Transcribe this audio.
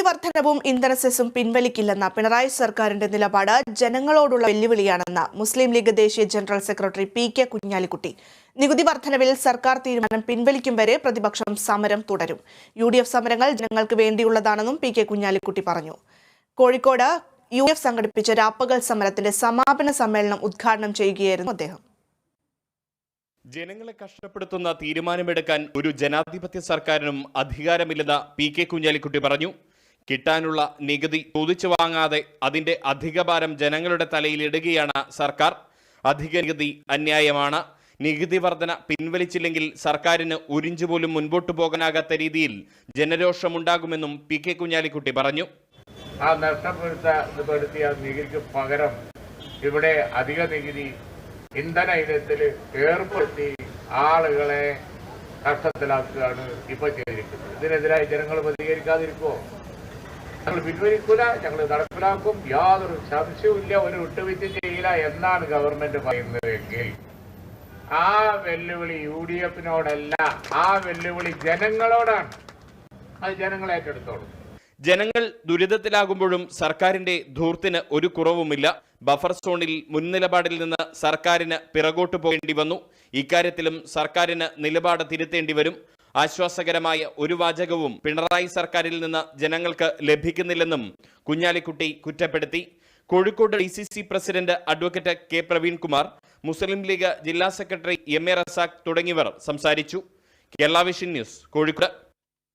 വർധനവും ഇന്ധന സെസ്സും പിൻവലിക്കില്ലെന്ന പിണറായി സർക്കാരിന്റെ നിലപാട് ജനങ്ങളോടുള്ള വെല്ലുവിളിയാണെന്ന് മുസ്ലിം ലീഗ് ദേശീയ ജനറൽ സെക്രട്ടറി പി.കെ. കുഞ്ഞാലിക്കുട്ടി. നികുതി വർധനവിൽ സർക്കാർ തീരുമാനം പിൻവലിക്കും വരെ പ്രതിപക്ഷം സമരം തുടരും. UDF സമരങ്ങൾ ജനങ്ങൾക്ക് വേണ്ടിയുള്ളതാണെന്നും പി.കെ. കുഞ്ഞാലിക്കുട്ടി പറഞ്ഞു. കോഴിക്കോട് UDF സംഘടിപ്പിച്ച രാപ്പകൽ സമരത്തിന്റെ സമാപന സമ്മേളനം ഉദ്ഘാടനം ചെയ്യുകയായിരുന്നു അദ്ദേഹം. ജനങ്ങളെ കഷ്ടപ്പെടുത്തുന്ന തീരുമാനമെടുക്കാൻ ഒരു ജനാധിപത്യ സർക്കാരിനും അധികാരമില്ലെന്ന് പി.കെ. കുഞ്ഞാലിക്കുട്ടി പറഞ്ഞു. കിട്ടാനുള്ള നികുതി ചോദിച്ചു വാങ്ങാതെ അതിന്റെ അധികഭാരം ജനങ്ങളുടെ തലയിൽ ഇടുകയാണ് സർക്കാർ. അധിക നികുതി അന്യായമാണ്. നികുതി വർധന പിൻവലിച്ചില്ലെങ്കിൽ സർക്കാരിന് ഒരിഞ്ച് പോലും മുൻപോട്ടു പോകാനാകാത്ത രീതിയിൽ ജനരോഷമുണ്ടാകുമെന്നും പി.കെ. കുഞ്ഞാലിക്കുട്ടി പറഞ്ഞു. ആ നഷ്ടപ്പെടുത്തിയ നികുതിക്ക് പകരം ഇവിടെ അധിക നികുതി ഇന്ധന ഇനത്തിൽ ഏർപ്പെടുത്തി ആളുകളെ കഷ്ടത്തിലാക്കുകയാണ് ഇപ്പോൾ ചെയ്തിരിക്കുന്നത്. ഇതിനെതിരായി ജനങ്ങൾ പ്രതികരിക്കാതിരിക്കുമോ? ഞങ്ങൾ പിൻവലിക്കൂല, ഞങ്ങൾ നടപ്പിലാക്കും, യാതൊരു സംശയവുമില്ല, ഒരു വിട്ടുവീഴ്ച ചെയ്യില്ല എന്നാണ് ഗവൺമെന്റ് പറയുന്നതെങ്കിൽ ആ വെല്ലുവിളി UDFനോടല്ല, ആ വെല്ലുവിളി ജനങ്ങളോടാണ്. അത് ജനങ്ങൾ ഏറ്റെടുത്തോളും. ജനങ്ങൾ ദുരിതത്തിലാകുമ്പോഴും സർക്കാരിന്റെ ധൂർത്തിന് ഒരു കുറവുമില്ല. ബഫർ സോണിൽ മുൻ നിലപാടിൽ നിന്ന് സർക്കാരിന് പിറകോട്ട് പോകേണ്ടി വന്നു. ഇക്കാര്യത്തിലും സർക്കാരിന് നിലപാട് തിരുത്തേണ്ടി വരും. ആശ്വാസകരമായ ഒരു വാചകവും പിണറായി സർക്കാരിൽ നിന്ന് ജനങ്ങൾക്ക് ലഭിക്കുന്നില്ലെന്നും കുഞ്ഞാലിക്കുട്ടി കുറ്റപ്പെടുത്തി. Kozhikode DCC president advocate K. Praveenkumar, Muslim League ജില്ലാ സെക്രട്ടറി MA റസാഖ് തുടങ്ങിയവർ സംസാരിച്ചു. Kerala Vision News, Kozhikode.